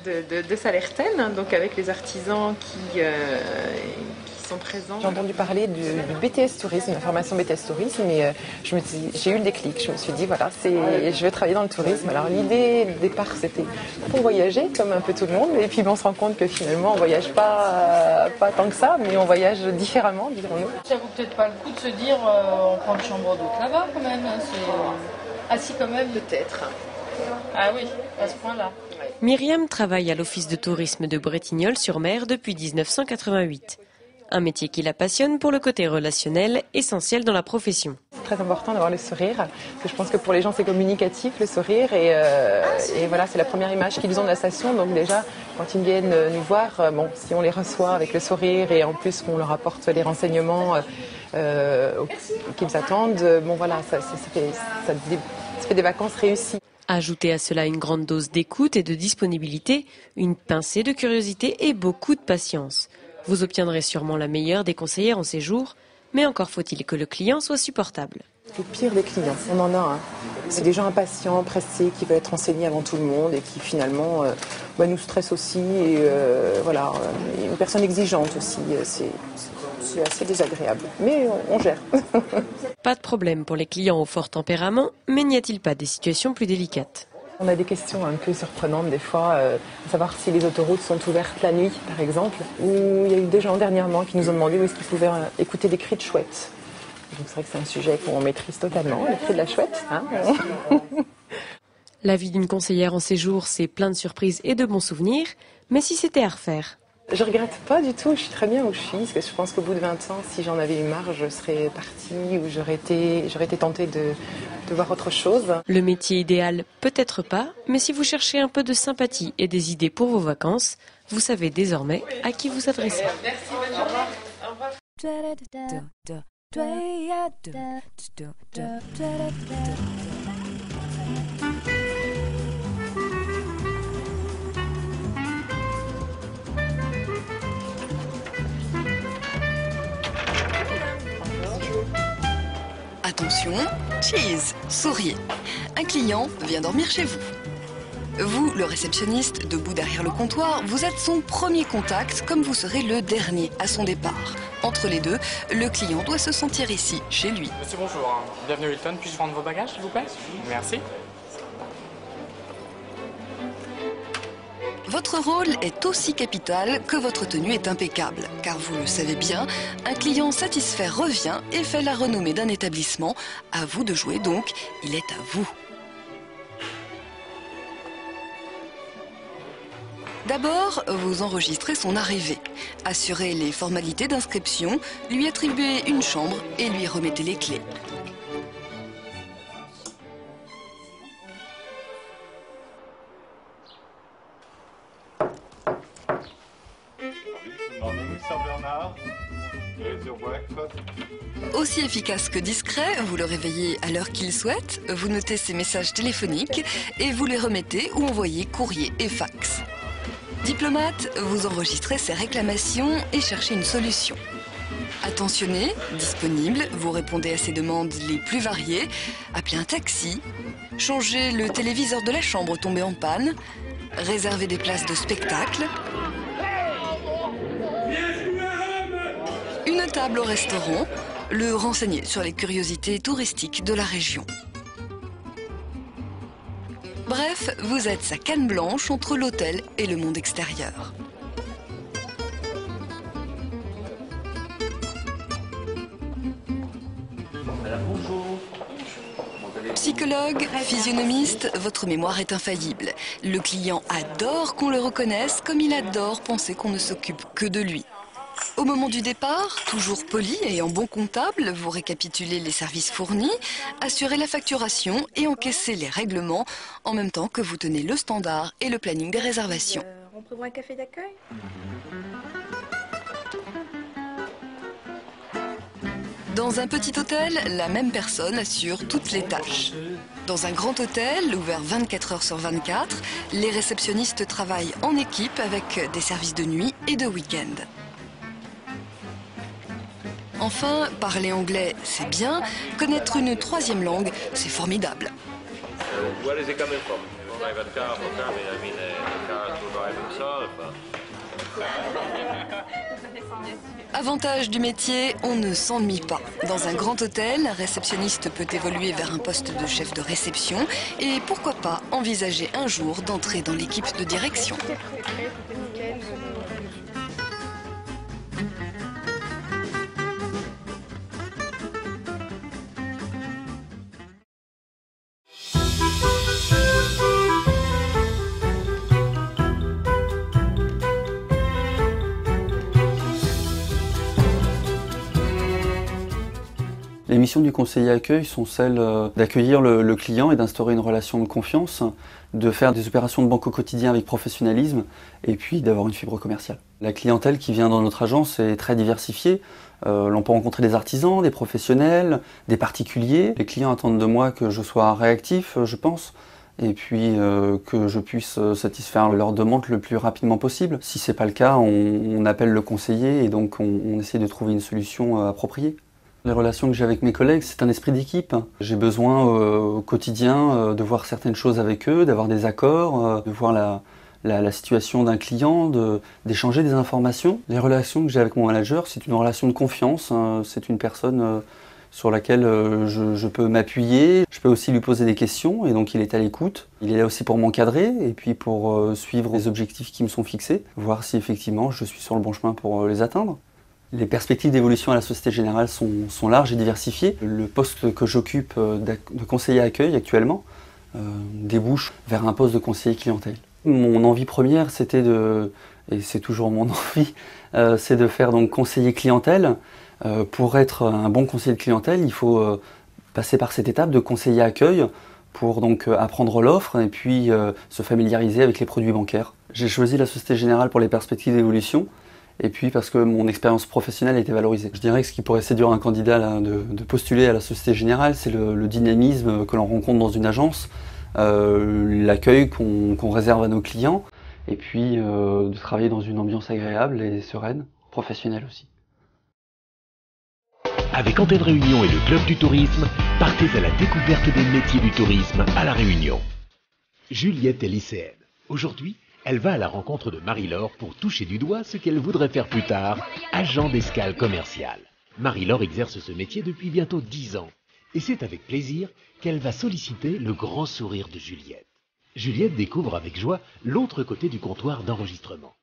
de Sallertaine, donc avec les artisans qui sont présents. J'ai entendu parler du BTS Tourisme, la formation BTS Tourisme, et j'ai eu le déclic. Je me suis dit, voilà, je veux travailler dans le tourisme. Alors l'idée de départ, c'était pour voyager, comme un peu tout le monde, et puis on se rend compte que finalement, on ne voyage pas tant que ça, mais on voyage différemment, dirons-nous. Ça vaut peut-être pas le coup de se dire, on prend une chambre d'hôte là-bas quand même. Ah si, quand même. Peut-être. Ah oui, à ce point-là. Myriam travaille à l'office de tourisme de Bretignolles-sur-Mer depuis 1988. Un métier qui la passionne pour le côté relationnel, essentiel dans la profession. C'est très important d'avoir le sourire, parce que je pense que pour les gens c'est communicatif le sourire, et voilà, c'est la première image qu'ils ont de la station. Donc déjà, quand ils viennent nous voir, si on les reçoit avec le sourire et en plus qu'on leur apporte les renseignements qu'ils attendent, ça fait des vacances réussies. Ajoutez à cela une grande dose d'écoute et de disponibilité, une pincée de curiosité et beaucoup de patience. Vous obtiendrez sûrement la meilleure des conseillères en séjour, mais encore faut-il que le client soit supportable. Le pire des clients, on en a un. C'est des gens impatients, pressés, qui veulent être renseignés avant tout le monde et qui finalement nous stressent aussi. Et une personne exigeante aussi, c'est assez désagréable. Mais on gère. Pas de problème pour les clients au fort tempérament, mais n'y a-t-il pas des situations plus délicates ? On a des questions un peu surprenantes des fois, à savoir si les autoroutes sont ouvertes la nuit, par exemple. Ou il y a eu des gens dernièrement qui nous ont demandé où est-ce qu'ils pouvaient écouter des cris de chouette. Donc c'est vrai que c'est un sujet qu'on maîtrise totalement, les cris de la chouette. Hein. La vie d'une conseillère en séjour, c'est plein de surprises et de bons souvenirs, mais si c'était à refaire ? Je regrette pas du tout, je suis très bien où je suis, parce que je pense qu'au bout de 20 ans, si j'en avais eu marre, je serais partie ou j'aurais été tentée de voir autre chose. Le métier idéal, peut-être pas, mais si vous cherchez un peu de sympathie et des idées pour vos vacances, vous savez désormais à qui vous adresser. Merci, bonne journée. Au revoir. Attention, cheese, souriez. Un client vient dormir chez vous. Vous, le réceptionniste, debout derrière le comptoir, vous êtes son premier contact, comme vous serez le dernier à son départ. Entre les deux, le client doit se sentir ici, chez lui. Monsieur, bonjour. Bienvenue à Hilton. Puis-je prendre vos bagages, s'il vous plaît? Merci. Votre rôle est aussi capital que votre tenue est impeccable. Car vous le savez bien, un client satisfait revient et fait la renommée d'un établissement. À vous de jouer donc, il est à vous. D'abord, vous enregistrez son arrivée. Assurez les formalités d'inscription, lui attribuez une chambre et lui remettez les clés. Aussi efficace que discret, vous le réveillez à l'heure qu'il souhaite, vous notez ses messages téléphoniques et vous les remettez ou envoyez courrier et fax. Diplomate, vous enregistrez ses réclamations et cherchez une solution. Attentionné, disponible, vous répondez à ses demandes les plus variées, appelez un taxi, changez le téléviseur de la chambre tombé en panne, réservez des places de spectacle, une table au restaurant, le renseigner sur les curiosités touristiques de la région. Bref, vous êtes sa canne blanche entre l'hôtel et le monde extérieur. Psychologue, physionomiste, votre mémoire est infaillible. Le client adore qu'on le reconnaisse comme il adore penser qu'on ne s'occupe que de lui. Au moment du départ, toujours poli et en bon comptable, vous récapitulez les services fournis, assurez la facturation et encaissez les règlements en même temps que vous tenez le standard et le planning des réservations. On prévoit un café d'accueil ? Dans un petit hôtel, la même personne assure toutes les tâches. Dans un grand hôtel, ouvert 24 heures sur 24, les réceptionnistes travaillent en équipe avec des services de nuit et de week-end. Enfin, parler anglais, c'est bien. Connaître une troisième langue, c'est formidable. got car for car, but I mean the car to drive himself. Avantage du métier, on ne s'ennuie pas. Dans un grand hôtel, un réceptionniste peut évoluer vers un poste de chef de réception et pourquoi pas envisager un jour d'entrer dans l'équipe de direction. Les missions du conseiller accueil sont celles d'accueillir le client et d'instaurer une relation de confiance, de faire des opérations de banque au quotidien avec professionnalisme et puis d'avoir une fibre commerciale. La clientèle qui vient dans notre agence est très diversifiée. L'on peut rencontrer des artisans, des professionnels, des particuliers. Les clients attendent de moi que je sois réactif, je pense, et puis que je puisse satisfaire leurs demandes le plus rapidement possible. Si ce n'est pas le cas, on appelle le conseiller et donc on essaie de trouver une solution appropriée. Les relations que j'ai avec mes collègues, c'est un esprit d'équipe. J'ai besoin au quotidien de voir certaines choses avec eux, d'avoir des accords, de voir la situation d'un client, d'échanger des informations. Les relations que j'ai avec mon manager, c'est une relation de confiance. C'est une personne sur laquelle je peux m'appuyer. Je peux aussi lui poser des questions et donc il est à l'écoute. Il est là aussi pour m'encadrer et puis pour suivre les objectifs qui me sont fixés, voir si effectivement je suis sur le bon chemin pour les atteindre. Les perspectives d'évolution à la Société Générale sont larges et diversifiées. Le poste que j'occupe de conseiller accueil actuellement débouche vers un poste de conseiller clientèle. Mon envie première, c'était et c'est toujours mon envie, c'est de faire donc conseiller clientèle. Pour être un bon conseiller de clientèle, il faut passer par cette étape de conseiller accueil pour donc apprendre l'offre et puis se familiariser avec les produits bancaires. J'ai choisi la Société Générale pour les perspectives d'évolution. Et puis parce que mon expérience professionnelle a été valorisée. Je dirais que ce qui pourrait séduire un candidat là, de postuler à la Société Générale, c'est le dynamisme que l'on rencontre dans une agence, l'accueil qu'on réserve à nos clients, et puis de travailler dans une ambiance agréable et sereine, professionnelle aussi. Avec Antenne Réunion et le Club du Tourisme, partez à la découverte des métiers du tourisme à La Réunion. Juliette est lycéenne. Aujourd'hui, elle va à la rencontre de Marie-Laure pour toucher du doigt ce qu'elle voudrait faire plus tard, agent d'escale commerciale. Marie-Laure exerce ce métier depuis bientôt 10 ans. Et c'est avec plaisir qu'elle va solliciter le grand sourire de Juliette. Juliette découvre avec joie l'autre côté du comptoir d'enregistrement.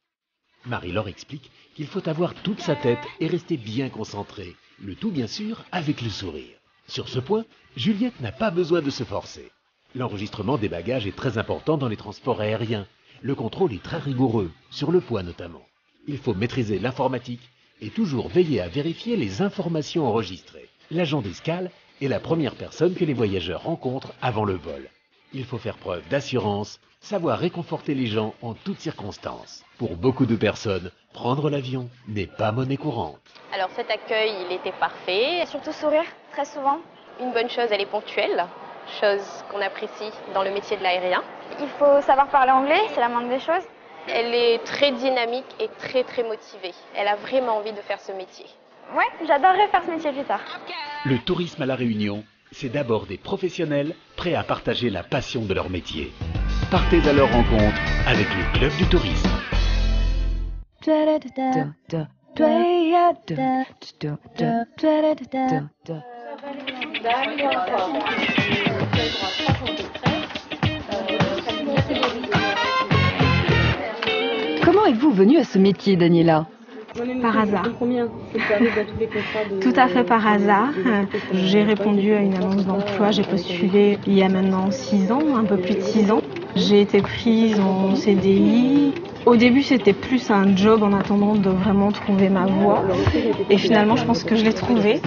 Marie-Laure explique qu'il faut avoir toute sa tête et rester bien concentré. Le tout bien sûr avec le sourire. Sur ce point, Juliette n'a pas besoin de se forcer. L'enregistrement des bagages est très important dans les transports aériens. Le contrôle est très rigoureux, sur le poids notamment. Il faut maîtriser l'informatique et toujours veiller à vérifier les informations enregistrées. L'agent d'escale est la première personne que les voyageurs rencontrent avant le vol. Il faut faire preuve d'assurance, savoir réconforter les gens en toutes circonstances. Pour beaucoup de personnes, prendre l'avion n'est pas monnaie courante. Alors cet accueil, il était parfait. Surtout sourire, très souvent. Une bonne chose, elle est ponctuelle. Chose qu'on apprécie dans le métier de l'aérien. Il faut savoir parler anglais, c'est la moindre des choses. Elle est très dynamique et très motivée. Elle a vraiment envie de faire ce métier. Ouais, j'adorerais faire ce métier plus tard. Le tourisme à La Réunion, c'est d'abord des professionnels prêts à partager la passion de leur métier. Partez à leur rencontre avec le Club du Tourisme. Comment êtes-vous venue à ce métier, Daniela ? Par hasard. Tout à fait par hasard. J'ai répondu à une annonce d'emploi, j'ai postulé il y a maintenant 6 ans, un peu plus de 6 ans. J'ai été prise en CDI. Au début, c'était plus un job en attendant de vraiment trouver ma voie. Et finalement, je pense que je l'ai trouvé.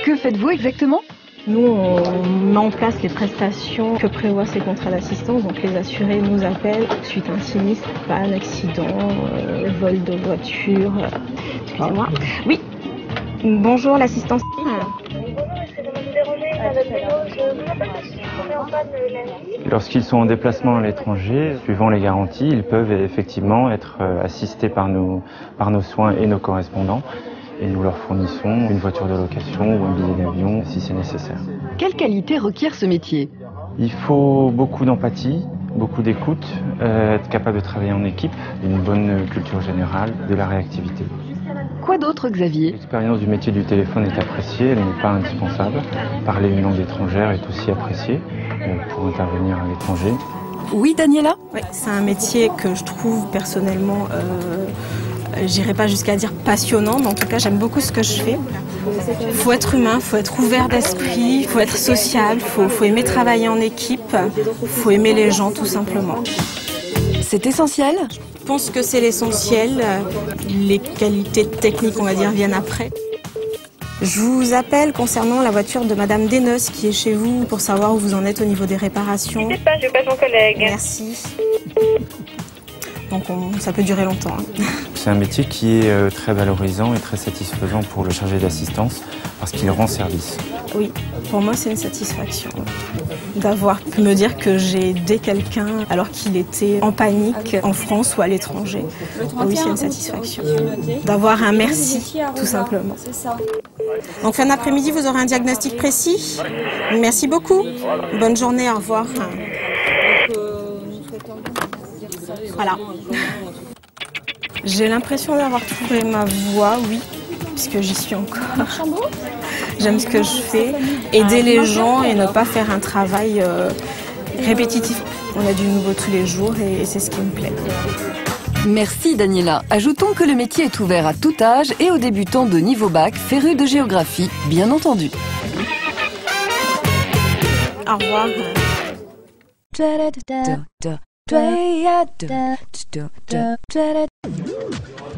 Que faites-vous exactement ? Nous, on met en place les prestations que prévoient ces contrats d'assistance. Donc les assurés nous appellent suite à un sinistre, panne, accident, vol de voiture. Excusez-moi. Oui. Bonjour, l'assistance. Lorsqu'ils sont en déplacement à l'étranger, suivant les garanties, ils peuvent effectivement être assistés par nos soins et nos correspondants. Et nous leur fournissons une voiture de location ou un billet d'avion si c'est nécessaire. Quelle qualité requiert ce métier ? Il faut beaucoup d'empathie, beaucoup d'écoute, être capable de travailler en équipe, une bonne culture générale, de la réactivité. Quoi d'autre, Xavier? L'expérience du métier du téléphone est appréciée, elle n'est pas indispensable. Parler une langue étrangère est aussi apprécié pour intervenir à l'étranger. Oui, Daniela? Oui, c'est un métier que je trouve personnellement, j'irai pas jusqu'à dire passionnant, mais en tout cas j'aime beaucoup ce que je fais. Faut être humain, faut être ouvert d'esprit, faut être social, faut aimer travailler en équipe, faut aimer les gens tout simplement. C'est essentiel? Je pense que c'est l'essentiel. Les qualités techniques, on va dire, viennent après. Je vous appelle concernant la voiture de Madame Desnos qui est chez vous pour savoir où vous en êtes au niveau des réparations. Je sais pas, je passe mon collègue. Merci. Donc ça peut durer longtemps. C'est un métier qui est très valorisant et très satisfaisant pour le chargé d'assistance parce qu'il rend service. Oui, pour moi c'est une satisfaction d'avoir pu me dire que j'ai aidé quelqu'un alors qu'il était en panique en France ou à l'étranger. Oui, c'est une satisfaction. D'avoir un merci, tout simplement. Donc fin d'après-midi, vous aurez un diagnostic précis. Merci beaucoup. Bonne journée, au revoir. Voilà. J'ai l'impression d'avoir trouvé ma voie, oui, puisque j'y suis encore. J'aime ce que je fais, aider les gens et ne pas faire un travail répétitif. On a du nouveau tous les jours et c'est ce qui me plaît. Merci Daniela. Ajoutons que le métier est ouvert à tout âge et aux débutants de niveau bac, férus de géographie, bien entendu. Au revoir.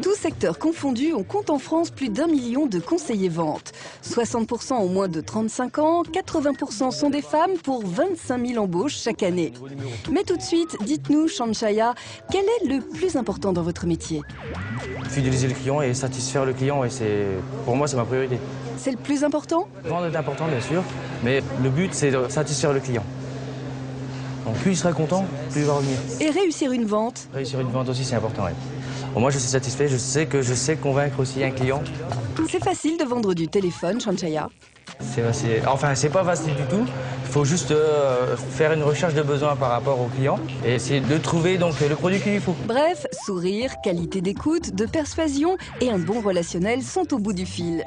Tous secteurs confondus, on compte en France plus d'1 million de conseillers ventes. 60% ont moins de 35 ans, 80% sont des femmes pour 25 000 embauches chaque année. Mais tout de suite, dites-nous, Shanchaya, quel est le plus important dans votre métier? Fidéliser le client et satisfaire le client, et pour moi c'est ma priorité. C'est le plus important? Vendre est important bien sûr, mais le but c'est de satisfaire le client. Donc plus il sera content, plus il va revenir. Et réussir une vente? Réussir une vente aussi c'est important, oui. Bon, moi je suis satisfait, je sais convaincre aussi un client. C'est facile de vendre du téléphone, Shanchaya? Enfin, c'est pas facile du tout. Il faut juste faire une recherche de besoin par rapport au client et essayer de trouver donc le produit qu'il lui faut. Bref, sourire, qualité d'écoute, de persuasion et un bon relationnel sont au bout du fil.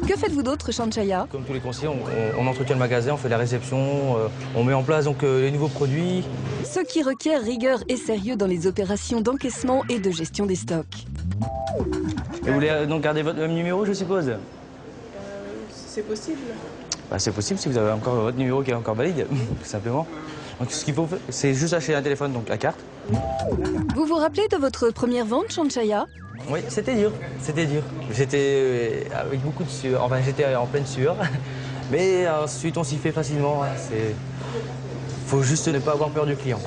Que faites-vous d'autre, Shanchaya? Comme tous les conseillers, on entretient le magasin, on fait la réception, on met en place donc les nouveaux produits. Ce qui requiert rigueur et sérieux dans les opérations d'encaissement et de gestion des stocks. Et vous voulez donc garder votre même numéro, je suppose? C'est possible. Bah, c'est possible si vous avez encore votre numéro qui est encore valide, tout simplement. Donc ce qu'il faut faire, c'est juste acheter un téléphone, donc la carte. Vous vous rappelez de votre première vente, Shanchaya? Oui, c'était dur, c'était dur. J'étais avec beaucoup de sueur, enfin j'étais en pleine sueur. Mais ensuite on s'y fait facilement, faut juste ne pas avoir peur du client.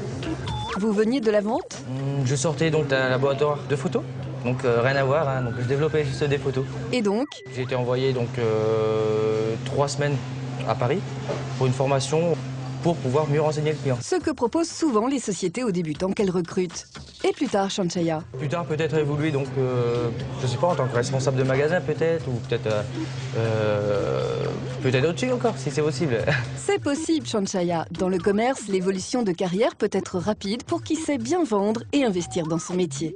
Vous veniez de la vente? Je sortais donc d'un laboratoire de photos. Donc rien à voir, donc je développais juste des photos. Et donc? J'ai été envoyé donc 3 semaines à Paris pour une formation pour pouvoir mieux renseigner le client. Ce que proposent souvent les sociétés aux débutants qu'elles recrutent. Et plus tard, Shanchaya? Plus tard peut-être évoluer donc, je sais pas, en tant que responsable de magasin peut-être, ou peut-être au-dessus encore, si c'est possible. C'est possible, Shanchaya. Dans le commerce, l'évolution de carrière peut être rapide pour qui sait bien vendre et investir dans son métier.